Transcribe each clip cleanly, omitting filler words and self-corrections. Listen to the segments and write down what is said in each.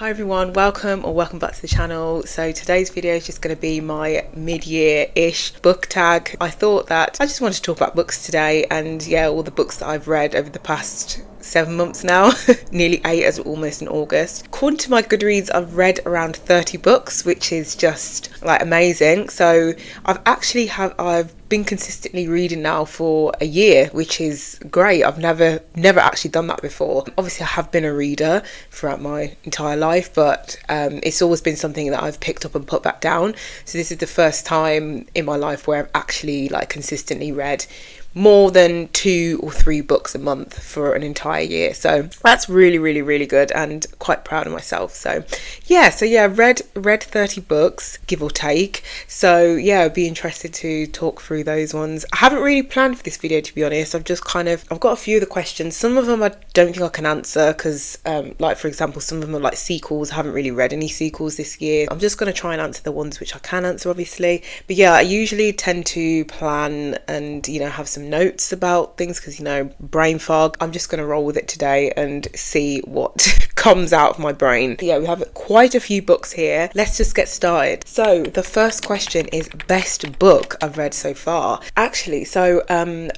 Hi everyone, welcome back to the channel. So today's video is just going to be my mid-year-ish book tag. I thought that I just wanted to talk about books today, and yeah, all the books that I've read over the past 7 months now, nearly 8 as we're almost in August. According to my Goodreads, I've read around 30 books, which is just like amazing. So I've been consistently reading now for a year, which is great. I've never actually done that before. Obviously I have been a reader throughout my entire life, but it's always been something that I've picked up and put back down. So this is the first time in my life where I've actually like consistently read more than 2 or 3 books a month for an entire year. So that's really good, and quite proud of myself. So yeah, read 30 books, give or take. So yeah, I'd be interested to talk through those ones. I haven't really planned for this video, to be honest. I've got a few of the questions. Some of them I don't think I can answer because like for example, some of them are like sequels. I haven't really read any sequels this year. I'm just going to try and answer the ones which I can answer, obviously. But yeah, I usually tend to plan and have some notes about things because brain fog. I'm just going to roll with it today and see what comes out of my brain. Yeah, we have quite a few books here. Let's just get started. So the first question is best book I've read so far. Actually, so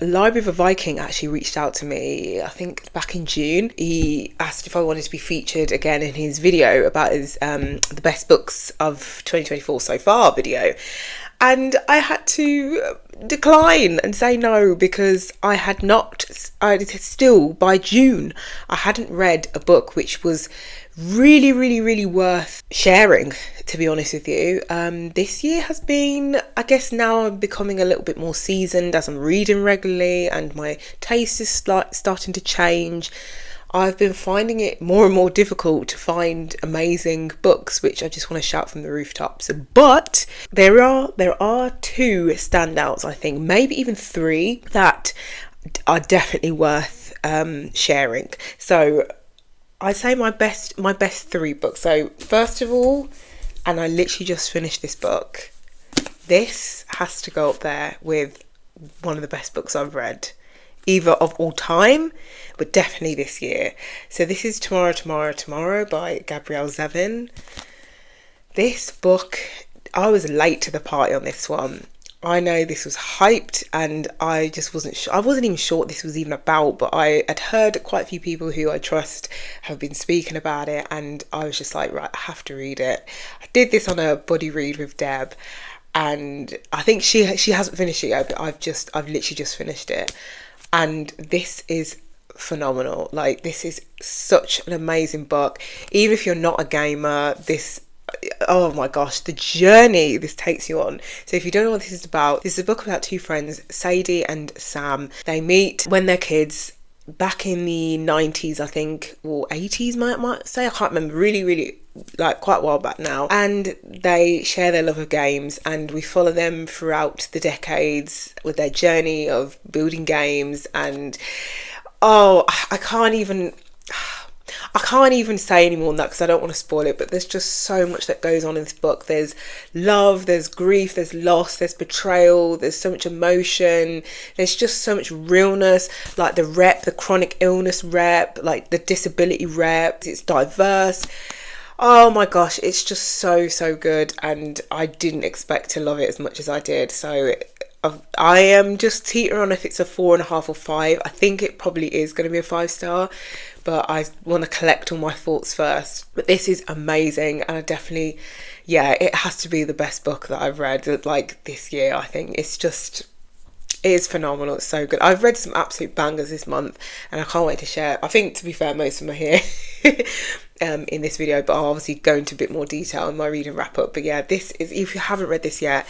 Library of a Viking actually reached out to me, I think back in June. He asked if I wanted to be featured again in his video about his the best books of 2024 so far video. And I had to decline and say no because I still, by June, I hadn't read a book which was really worth sharing, to be honest with you. This year has been, I guess now I'm becoming a little bit more seasoned as I'm reading regularly and my taste is starting to change. I've been finding it more and more difficult to find amazing books, which I just want to shout from the rooftops. But there are 2 standouts, I think, maybe even 3 that are definitely worth sharing. So I'd say my best 3 books. So first of all, and I literally just finished this book. This has to go up there with one of the best books I've read, either of all time, but definitely this year. So this is Tomorrow by Gabrielle Zevin. This book, I was late to the party on this one. I know this was hyped and I just wasn't sure. I wasn't even sure what this was even about, but I had heard quite a few people who I trust have been speaking about it, and I was just like, right, I have to read it. I did this on a buddy read with Deb, and I think she hasn't finished it yet, but I've literally just finished it. And this is phenomenal. Like, this is such an amazing book. Even if you're not a gamer, oh my gosh, the journey this takes you on. So if you don't know what this is about, this is a book about 2 friends, Sadie and Sam. They meet when they're kids back in the 90s, I think, or 80s, might say. I can't remember, really like quite a while back now. And they share their love of games, and we follow them throughout the decades with their journey of building games. And I can't even say any more than that because I don't want to spoil it, but there's just so much that goes on in this book. There's love, there's grief, there's loss, there's betrayal, there's so much emotion, there's just so much realness, like the chronic illness rep, like the disability rep. It's diverse. Oh my gosh, it's just so good, and I didn't expect to love it as much as I did. So I am just teetering on if it's a 4.5 or 5. I think it probably is going to be a 5-star, but I want to collect all my thoughts first. But this is amazing, and I definitely, it has to be the best book that I've read like this year. I think it is phenomenal. It's so good. I've read some absolute bangers this month, and I can't wait to share. I think, to be fair, most of them are here in this video, but I'll obviously go into a bit more detail in my reading wrap up. But yeah, this is, if you haven't read this yet,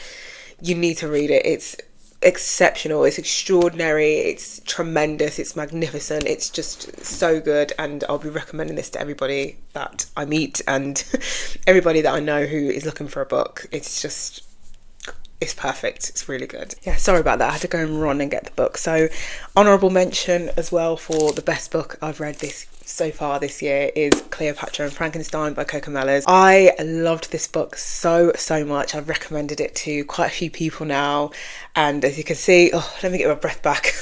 you need to read it. It's exceptional, it's extraordinary, it's tremendous, it's magnificent, it's just so good, and I'll be recommending this to everybody that I meet and everybody that I know who is looking for a book. It's perfect. It's really good. Yeah, sorry about that. I had to go and run and get the book. So honourable mention as well for the best book I've read so far this year is Cleopatra and Frankenstein by Coco Mellors. I loved this book so much. I've recommended it to quite a few people now, and as you can see, let me get my breath back.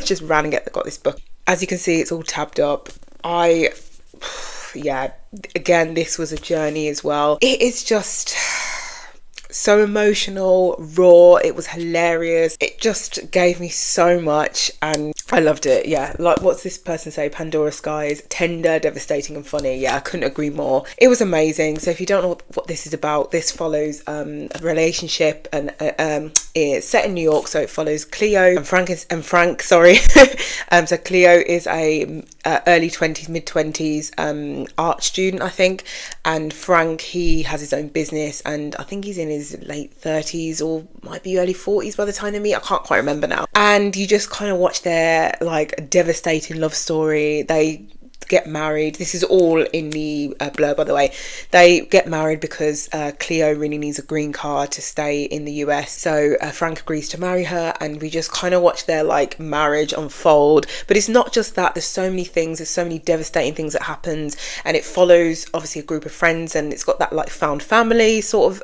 Just ran and got this book. As you can see, it's all tabbed up. yeah, again, this was a journey as well. It is just so emotional, raw. It was hilarious. It just gave me so much and I loved it. Yeah, like what's this person say? Pandora Skies, tender, devastating and funny. Yeah, I couldn't agree more. It was amazing. So if you don't know what this is about, this follows a relationship and it's set in New York, so it follows Cleo and Frank, sorry. So Cleo is a early 20s, mid 20s art student, I think, and Frank, he has his own business and I think he's in his late 30s or might be early 40s by the time they meet. I can't quite remember now. And you just kind of watch their like devastating love story. They get married. This is all in the blur, by the way. They get married because Cleo really needs a green card to stay in the US. So Frank agrees to marry her and we just kind of watch their like marriage unfold. But it's not just that. There's so many things. There's so many devastating things that happens, and it follows obviously a group of friends, and it's got that like found family sort of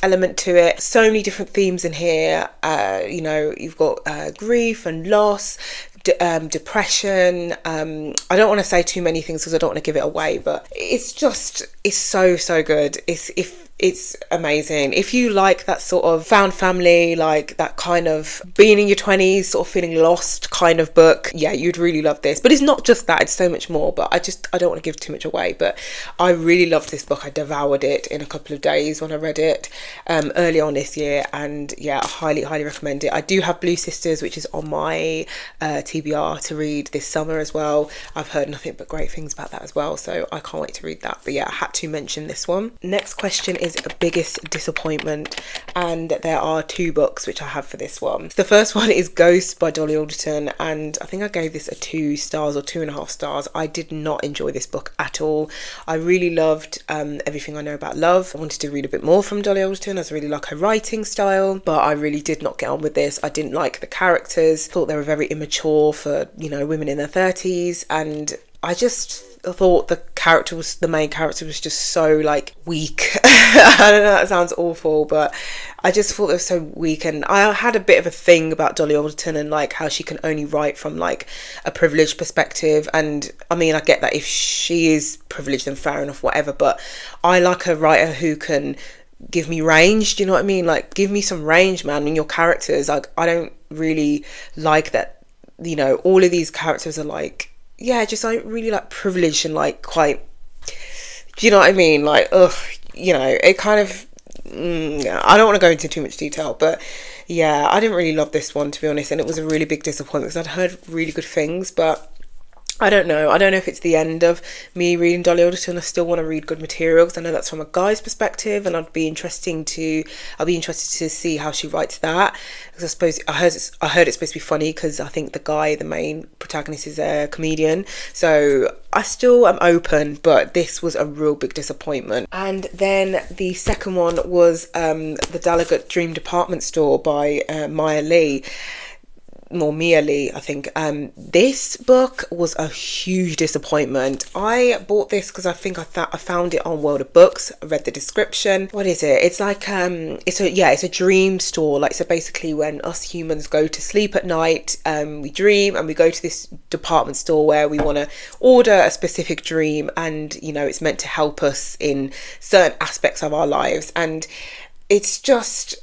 element to it. So many different themes in here. You know, you've got grief and loss, depression. I don't want to say too many things because I don't want to give it away, but it's so good. It's amazing. If you like that sort of found family, like that kind of being in your 20s, sort of feeling lost kind of book, yeah, you'd really love this. But it's not just that, it's so much more. But I don't want to give too much away. But I really loved this book. I devoured it in a couple of days when I read it early on this year. And yeah, I highly recommend it. I do have Blue Sisters, which is on my TBR to read this summer as well. I've heard nothing but great things about that as well. So I can't wait to read that. But yeah, I had to mention this one. Next question is a biggest disappointment, and there are two books which I have for this one. The first one is Ghost by Dolly Alderton, and I think I gave this a 2 stars or 2.5 stars. I did not enjoy this book at all. I really loved Everything I Know About Love. I wanted to read a bit more from Dolly Alderton as I really like her writing style, but I really did not get on with this. I didn't like the characters. Thought they were very immature for, you know, women in their 30s, and I just thought the main character was just so like weak. I don't know, that sounds awful, but I just thought it was so weak. And I had a bit of a thing about Dolly Alderton and like how she can only write from like a privileged perspective. And I mean, I get that if she is privileged, then fair enough, whatever, but I like a writer who can give me range. Do you know what I mean? Like, give me some range, man, in your characters. Like, I don't really like that, you know, all of these characters are like, yeah, just like really like privileged and like quite, do you know what I mean? Like, ugh, you know, it kind of, I don't want to go into too much detail, but yeah, I didn't really love this one, to be honest, and it was a really big disappointment because I'd heard really good things, but I don't know if it's the end of me reading Dolly Alderton. I still want to read good material because I know that's from a guy's perspective, and I'll be interested to see how she writes that, because I suppose I heard it's supposed to be funny because I think the main protagonist, is a comedian, so I still am open, but this was a real big disappointment. And then the second one was The Delegate Dream Department Store by Mia Lee, I think. This book was a huge disappointment. I bought this because I think I found it on World of Books. I read the description. What is it? It's like it's a dream store. Like, so basically when us humans go to sleep at night, we dream and we go to this department store where we want to order a specific dream, and you know, it's meant to help us in certain aspects of our lives. And it's just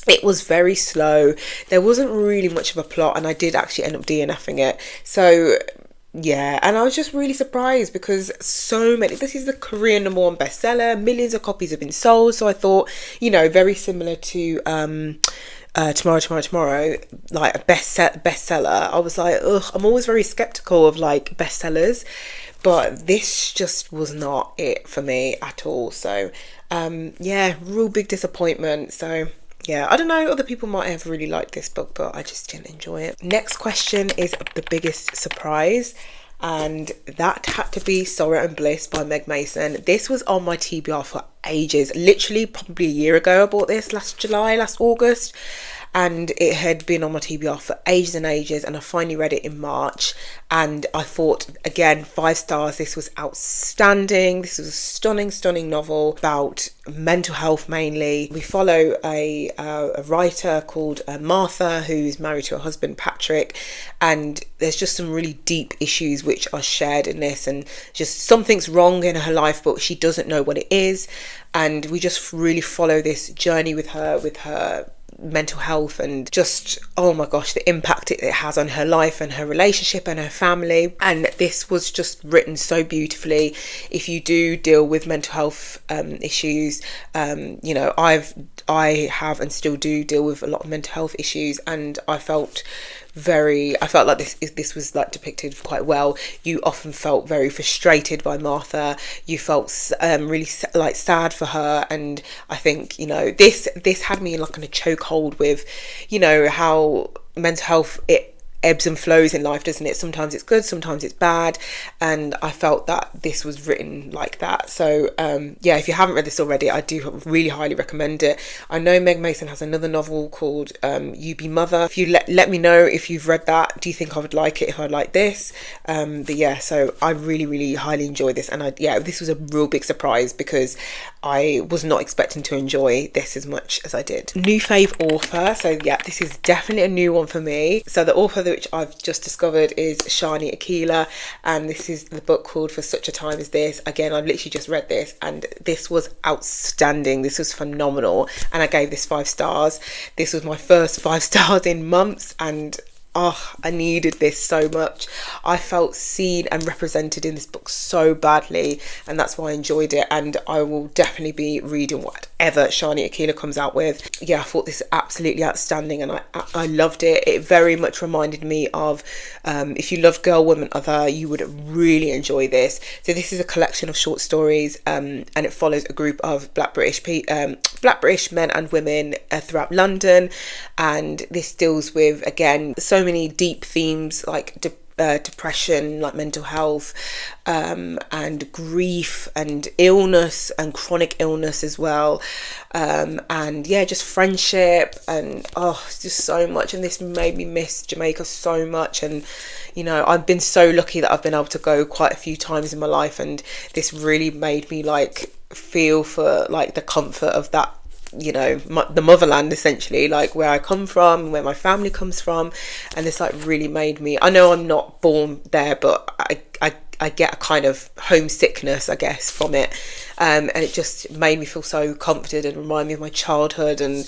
it was very slow. There wasn't really much of a plot, and I did actually end up DNFing it. So yeah, and I was just really surprised because this is the Korean #1 bestseller. Millions of copies have been sold. So I thought, you know, very similar to Tomorrow, like a bestseller. I was like, ugh, I'm always very skeptical of like bestsellers, but this just was not it for me at all. So yeah, real big disappointment. So yeah, I don't know, other people might have really liked this book, but I just didn't enjoy it. Next question is the biggest surprise, and that had to be Sorrow and Bliss by Meg Mason. This was on my TBR for ages, literally probably a year ago. I bought this last August, and it had been on my TBR for ages and ages, and I finally read it in March, and I thought, again, 5 stars. This was outstanding. This was a stunning novel about mental health mainly. We follow a writer called Martha, who's married to her husband Patrick, and there's just some really deep issues which are shared in this, and just something's wrong in her life but she doesn't know what it is, and we just really follow this journey with her mental health, and just, oh my gosh, the impact it has on her life and her relationship and her family. And this was just written so beautifully. If you do deal with mental health issues, you know, I have and still do deal with a lot of mental health issues, and I felt like this was like depicted quite well. You often felt very frustrated by Martha. You felt really like sad for her, and I think, you know, this had me like in a chokehold with, you know, how mental health, it ebbs and flows in life, doesn't it? Sometimes it's good, sometimes it's bad, and I felt that this was written like that. So yeah, if you haven't read this already, I do really highly recommend it. I know Meg Mason has another novel called You Be Mother. If you let me know if you've read that. Do you think I would like it if I like this? But yeah, so I really highly enjoyed this, and this was a real big surprise because I was not expecting to enjoy this as much as I did. New fave author. So yeah, this is definitely a new one for me. So the author which I've just discovered is Shani Akila, and this is the book called For Such a Time as This. Again, I've literally just read this, and this was outstanding. This was phenomenal, and I gave this 5 stars. This was my first 5 stars in months, and oh, I needed this so much. I felt seen and represented in this book so badly, and that's why I enjoyed it, and I will definitely be reading whatever Shani Akila comes out with. Yeah, I thought this was absolutely outstanding, and I loved it. It very much reminded me of, if you love Girl, Woman, Other, you would really enjoy this. So this is a collection of short stories, and it follows a group of Black British men and women throughout London, and this deals with, again, so many deep themes like depression, like mental health, and grief and illness and chronic illness as well, and yeah, just friendship, and just so much. And this made me miss Jamaica so much, and you know, I've been so lucky that I've been able to go quite a few times in my life, and this really made me like feel for like the comfort of that, you know, the motherland, essentially, like where I come from, where my family comes from. And this like really made me, I know I'm not born there, but I get a kind of homesickness, I guess, from it, and it just made me feel so comforted and remind me of my childhood. And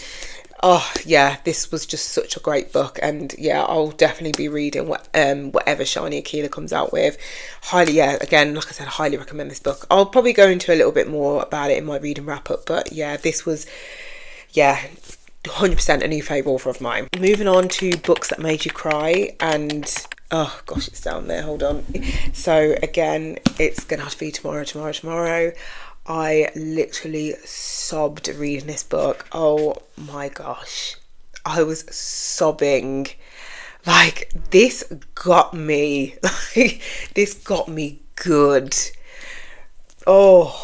oh yeah, this was just such a great book, and yeah, I'll definitely be reading whatever Shani Akila comes out with. Again, like I said, highly recommend this book. I'll probably go into a little bit more about it in my reading wrap up, but yeah, this was 100% a new favourite author of mine. Moving on to books that made you cry, and oh gosh, it's down there, hold on. So again, it's gonna have to be tomorrow. I literally sobbed reading this book. Oh my gosh, I was sobbing. Like, this got me. Like, this got me good. Oh,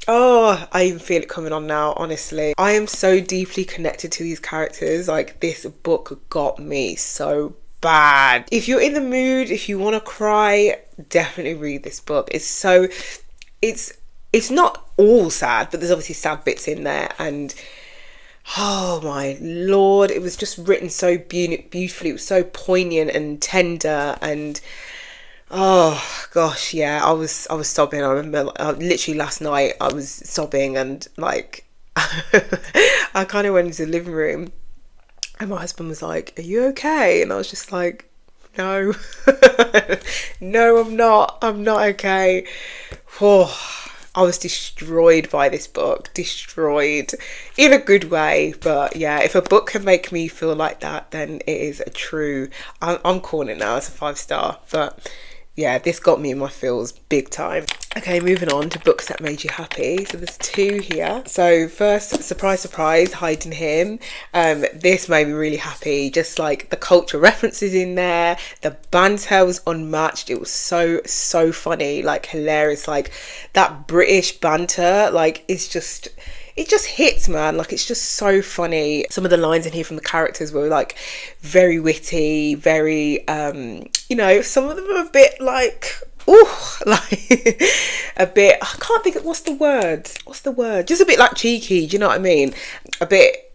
I even feel it coming on now, honestly. I am so deeply connected to these characters. Like, this book got me so bad. If you're in the mood, if you want to cry, definitely read this book. It's not all sad, but there's obviously sad bits in there, and oh my lord, it was just written so beautifully. It was so poignant and tender, and oh gosh, yeah, I was sobbing. I remember literally last night I was sobbing, and like I kind of went into the living room, and my husband was like, "Are you okay?" And I was just like, "No, no, I'm not okay." Oh, I was destroyed by this book, destroyed in a good way. But yeah, if a book can make me feel like that, then it is a true, I'm calling it now as a 5 star. But yeah, this got me in my feels big time. Okay, moving on to books that made you happy. So there's 2 here. So first, surprise, Hiding Him. This made me really happy. Just like the cultural references in there, the banter was unmatched. It was so funny, like hilarious. Like that British banter, like it's just, it just hits, man. Like, it's just so funny. Some of the lines in here from the characters were like very witty, very some of them are a bit like, oh, like a bit, I can't think of, what's the word, just a bit like cheeky, do you know what I mean? A bit,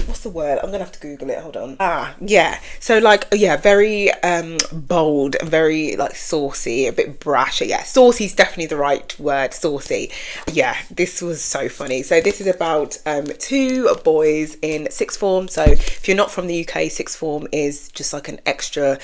what's the word? I'm gonna have to Google it. Hold on. Yeah. So like, yeah, very bold and very like saucy, a bit brash. Yeah, saucy is definitely the right word. Saucy. Yeah, this was so funny. So this is about two boys in sixth form. So if you're not from the UK, sixth form is just like an extra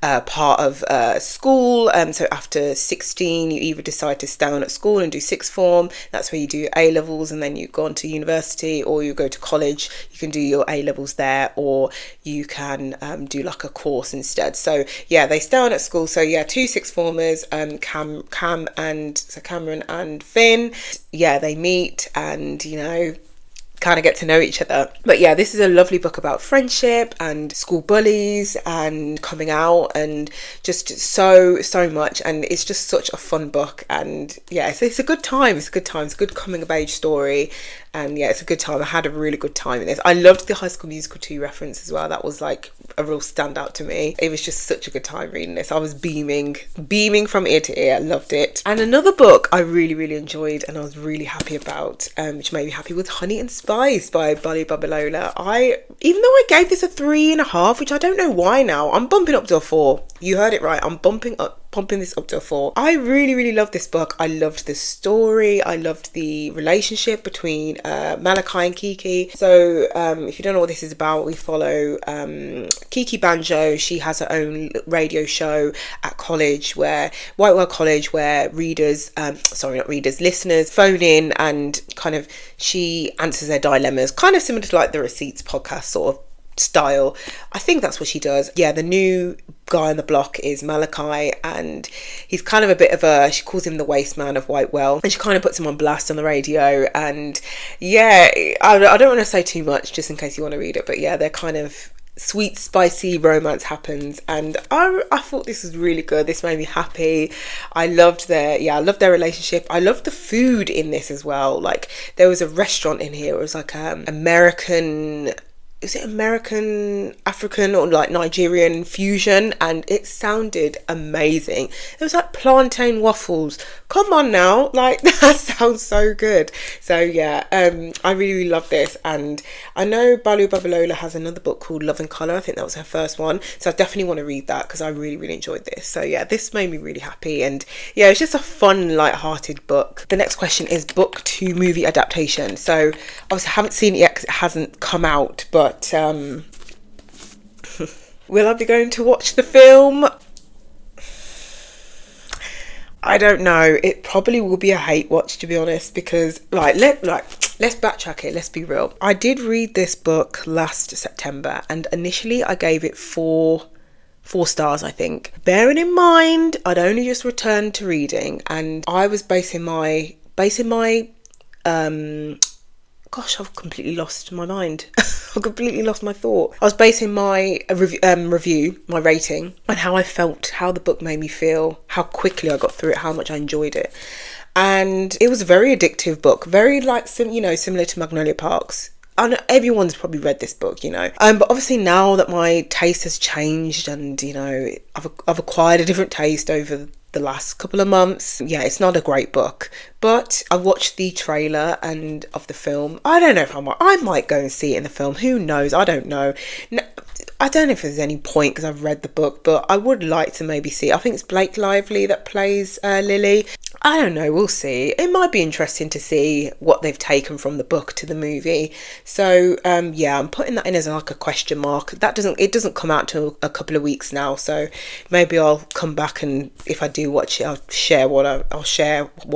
part of school. So after 16, you either decide to stay on at school and do sixth form. That's where you do A levels, and then you go on to university, or you go to college. You can do your A levels there, or you can do like a course instead. So yeah, they stay on at school. So yeah, two sixth formers, Cameron and Finn. Yeah, they meet and kind of get to know each other. But yeah, this is a lovely book about friendship and school bullies and coming out and just so much, and it's just such a fun book. And yeah, it's a good time. It's a good coming of age story. And yeah, it's a good time. I had a really good time in this. I loved the High School Musical 2 reference as well. That was like a real standout to me. It was just such a good time reading this. I was beaming from ear to ear. I loved it. And another book I really enjoyed and I was really happy about, which made me happy, was Honey and Spice by Bali Babalola. Even though I gave this a 3.5, which I don't know why now, I'm bumping up to a 4. You heard it right. I'm pumping this up to a 4. I really loved this book. I loved the story. I loved the relationship between Malachi and Kiki. So if you don't know what this is about, we follow Kiki Banjo. She has her own radio show at college, Whitewell College, where listeners phone in and kind of she answers their dilemmas, kind of similar to like the Receipts podcast sort of style. I think that's what she does. Yeah, the new guy on the block is Malachi, and he's kind of a bit of she calls him the waste man of Whitewell, and she kind of puts him on blast on the radio. And yeah, I don't want to say too much just in case you want to read it, but yeah, they're kind of sweet spicy romance happens, and I thought this was really good. This made me happy. I loved their relationship. I loved the food in this as well. Like, there was a restaurant in here, it was like American, is it American, African, or like Nigerian fusion, and it sounded amazing. It was like plantain waffles. Come on now, like that sounds so good. So yeah, I really love this, and I know Balu Babalola has another book called Love and Colour. I think that was her first one, so I definitely want to read that because I really enjoyed this. So yeah, this made me really happy, and yeah, it's just a fun, light-hearted book. The next question is book to movie adaptation. So obviously I haven't seen it yet because it hasn't come out, but will I be going to watch the film? I don't know. It probably will be a hate watch, to be honest, because let's backtrack it. Let's be real. I did read this book last September, and initially I gave it 4 stars, I think. Bearing in mind, I'd only just returned to reading, and I was basing my gosh, I've completely lost my mind. I completely lost my thought. I was basing my review, my rating, on how I felt, how the book made me feel, how quickly I got through it, how much I enjoyed it. And it was a very addictive book, very similar to Magnolia Parks. I know everyone's probably read this book, but obviously now that my taste has changed, and I've acquired a different taste over the last couple of months. Yeah, it's not a great book, but I watched the trailer and of the film. I don't know if I might go and see it in the film. Who knows? I don't know. No, I don't know if there's any point because I've read the book, but I would like to maybe see it. I think it's Blake Lively that plays Lily. I don't know, we'll see. It might be interesting to see what they've taken from the book to the movie. So yeah, I'm putting that in as like a question mark. It doesn't come out till a couple of weeks now, so maybe I'll come back, and if I do watch it, I'll share what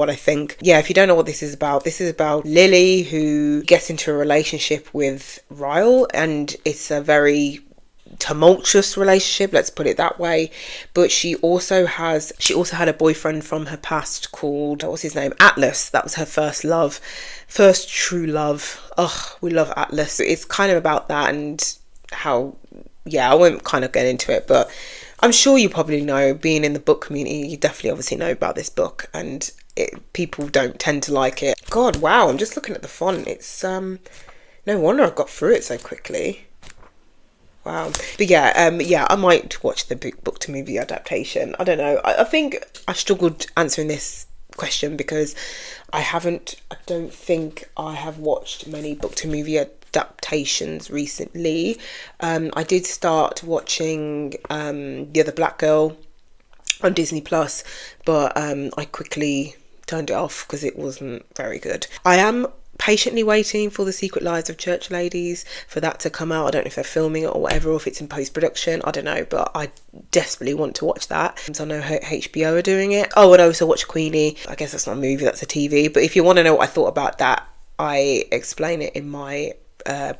I think. Yeah, if you don't know what this is about Lily, who gets into a relationship with Ryle, and it's a very tumultuous relationship, let's put it that way. But she also had a boyfriend from her past called, what's his name, Atlas. That was her first true love. We love Atlas. It's kind of about that, and how, yeah, I won't kind of get into it, but I'm sure you probably know, being in the book community, you definitely obviously know about this book, and people don't tend to like it. God, wow, I'm just looking at the font. It's no wonder I got through it so quickly. Wow. But yeah, I might watch the book to movie adaptation. I don't know. I think I struggled answering this question because I don't think I have watched many book to movie adaptations recently. I did start watching The Other Black Girl on Disney Plus, but I quickly turned it off because it wasn't very good. I am patiently waiting for The Secret Lives of Church Ladies for that to come out. I don't know if they're filming it or whatever, or if it's in post-production, I don't know, but I desperately want to watch that. So I know HBO are doing it. Oh, and I also watch Queenie. I guess that's not a movie, that's a TV, but if you want to know what I thought about that, I explain it in my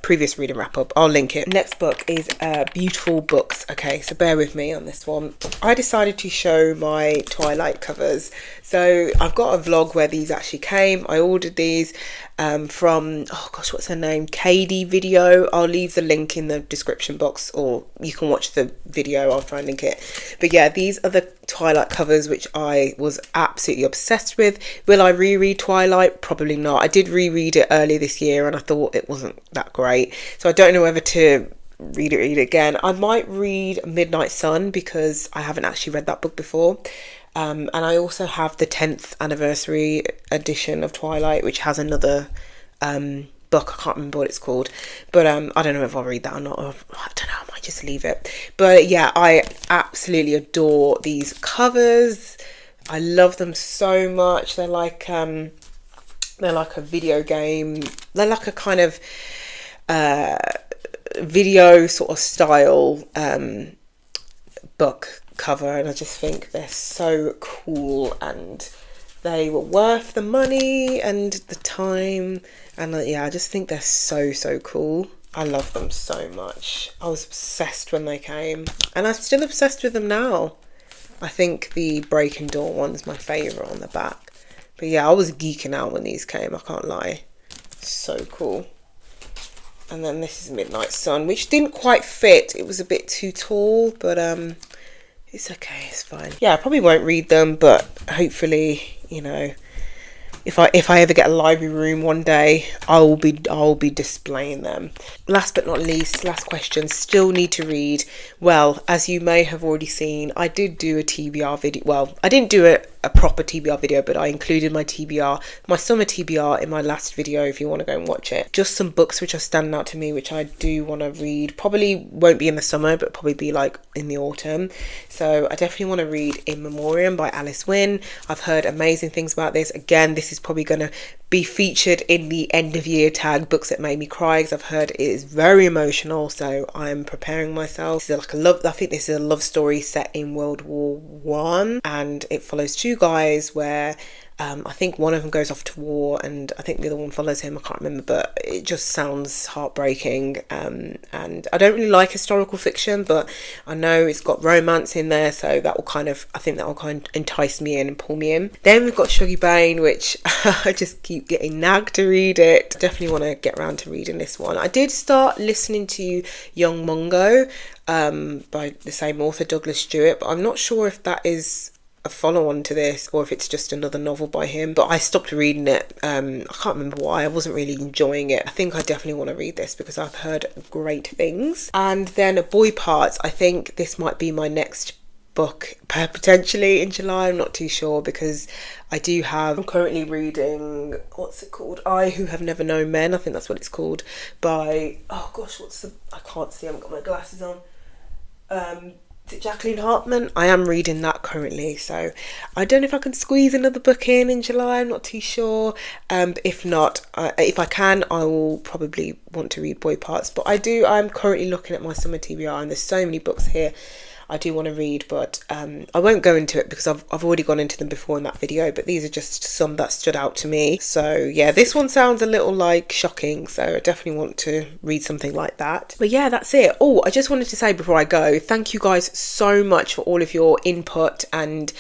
previous reading wrap up. I'll link it. Next book is Beautiful Books. Okay, so bear with me on this one. I decided to show my Twilight covers. So I've got a vlog where these actually came. I ordered these from, oh gosh, what's her name? Katie Video. I'll leave the link in the description box, or you can watch the video. I'll try and link it. But yeah, these are the Twilight covers which I was absolutely obsessed with. Will I reread Twilight? Probably not. I did reread it earlier this year and I thought it wasn't that great, so I don't know whether to read it again. I might read Midnight Sun because I haven't actually read that book before. And I also have the 10th anniversary edition of Twilight, which has another book. I can't remember what it's called, but I don't know if I'll read that or not. Or, I don't know, I might just leave it. But yeah, I absolutely adore these covers. I love them so much. They're like a video game. They're like a kind of video sort of style book cover, and I just think they're so cool, and they were worth the money and the time, and yeah, I just think they're so cool. I love them so much. I was obsessed when they came, and I'm still obsessed with them now. I think the Breaking Dawn one's my favourite on the back, but yeah, I was geeking out when these came, I can't lie. So cool. And then this is Midnight Sun, which didn't quite fit. It was a bit too tall, but it's okay, it's fine. Yeah, I probably won't read them, but hopefully, you know, if I ever get a library room one day, I'll be displaying them. Last but not least, last question, still need to read. Well, as you may have already seen, I did do a TBR video. Well, I didn't do a proper TBR video, but I included my summer TBR in my last video if you want to go and watch it. Just some books which are standing out to me, which I do want to read. Probably won't be in the summer, but probably be like in the autumn. So I definitely want to read In Memoriam by Alice Wynne. I've heard amazing things about this. Again, this is probably going to be featured in the end of year tag Books That Made Me Cry, because I've heard it is very emotional, so I'm preparing myself. This is like I think this is a love story set in World War One, and it follows two guys where I think one of them goes off to war and I think the other one follows him. I can't remember, but it just sounds heartbreaking. And I don't really like historical fiction, but I know it's got romance in there, so I think that will kind of entice me in and pull me in. Then we've got Shuggy Bane, which I just keep getting nagged to read it. Definitely want to get around to reading this one. I did start listening to Young Mungo by the same author, Douglas Stewart, but I'm not sure if that is a follow-on to this or if it's just another novel by him, but I stopped reading it. I can't remember why. I wasn't really enjoying it. I think I definitely want to read this because I've heard great things. And then Boy Parts, I think this might be my next book potentially in July. I'm not too sure because I'm currently reading, what's it called, I Who Have Never Known Men, I think that's what it's called, by, oh gosh, I can't see, I haven't got my glasses on. Is it Jacqueline Hartman? I am reading that currently, so I don't know if I can squeeze another book in July. I'm not too sure. If not, if I can, I will probably want to read Boy Parts. But I'm currently looking at my summer TBR, and there's so many books here I do want to read, but I won't go into it because I've already gone into them before in that video, but these are just some that stood out to me. So yeah, this one sounds a little like shocking, so I definitely want to read something like that. But yeah, that's it. Oh, I just wanted to say before I go, thank you guys so much for all of your input and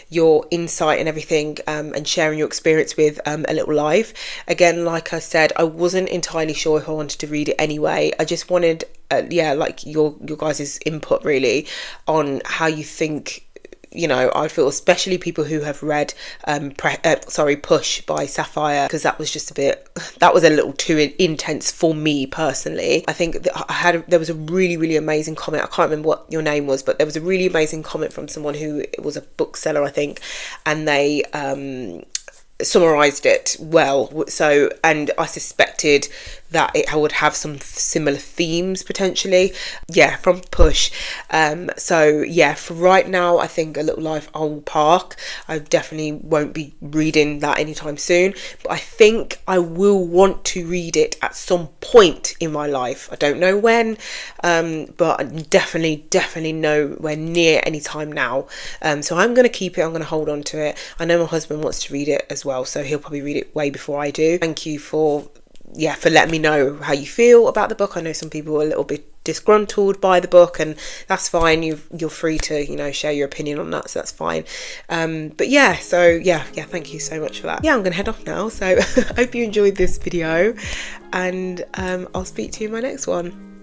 your insight and everything, and sharing your experience with A Little Life. Again, like I said, I wasn't entirely sure if I wanted to read it anyway. I just wanted yeah, like your guys' input really on how you think, you know, I feel, especially people who have read Push by Sapphire, because that was just that was a little too intense for me personally. I think that there was a really amazing comment. I can't remember what your name was, but there was a really amazing comment from someone who was a bookseller, I think, and they summarized it well. So, and I suspected that it would have some similar themes potentially, yeah, from Push. So yeah, for right now, I think A Little Life Owl Park, I definitely won't be reading that anytime soon, but I think I will want to read it at some point in my life. I don't know when, but definitely nowhere near any time now. So I'm going to keep it, I'm going to hold on to it. I know my husband wants to read it as well, so he'll probably read it way before I do. Thank you for letting me know how you feel about the book. I know some people are a little bit disgruntled by the book, and that's fine. You're free to, you know, share your opinion on that, so that's fine. But yeah, so yeah, thank you so much for that. Yeah, I'm gonna head off now, so I hope you enjoyed this video, and I'll speak to you in my next one.